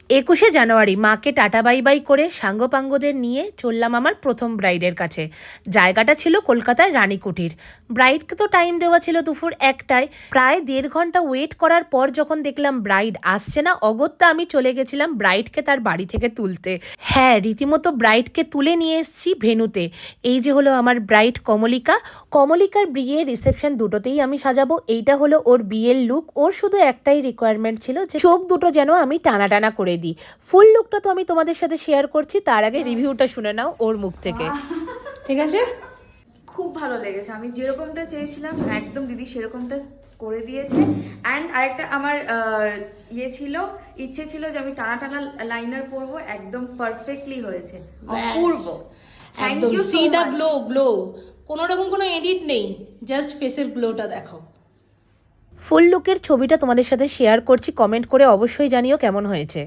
21শে জানুয়ারি মাকে tata bye bye করে সাঙ্গপাঙ্গদের নিয়ে চললাম আমার প্রথম ব্রাইডের কাছে। জায়গাটা ছিল কলকাতার রানীকুঠির। ব্রাইডকে তো টাইম দেওয়া ছিল দুপুর 1টায়। প্রায় 1.5 ঘন্টা ওয়েট করার পর যখন দেখলাম ব্রাইড আসছে না, অগত্যা আমি চলে গেছিলাম ব্রাইডকে তার বাড়ি থেকে তুলতে। হ্যাঁ, রীতিমতো ব্রাইডকে তুলে নিয়ে এসেছি ভেন্যুতে। এই যে হলো আমার ব্রাইড কমলিকা। কমলিকার বিয়ে রিসেপশন দুটোতেই আমি সাজাবো। এইটা হলো ওর বিয়ের লুক। ওর শুধু একটাই রিকোয়ারমেন্ট ছিল যে চোখ দুটো যেন আমি টানা টানা করে দিই। ফুল লুকটা তো আমি তোমাদের সাথে শেয়ার করছি, তার আগে রিভিউটা শুনে নাও ওর মুখ থেকে। ঠিক আছে? খুব ভালো লেগেছে। আমি যেরকমটা চেয়েছিলাম একদম দিদি সেরকমটা করে দিয়েছে। অ্যান্ড আরেকটা আমার ইচ্ছে ছিল যে আমি টানা টানা লাইনার পরবো, একদম পারফেক্টলি হয়েছে, অপূর্ব। থ্যাংক একদম you so see the much. Glow. কোনো রকম কোনো এডিট নেই, জাস্ট ফেসের গ্লোটা দেখো। ফুল লুকের ছবিটা তোমাদের সাথে শেয়ার করছি, কমেন্ট করে অবশ্যই জানিও কেমন হয়েছে।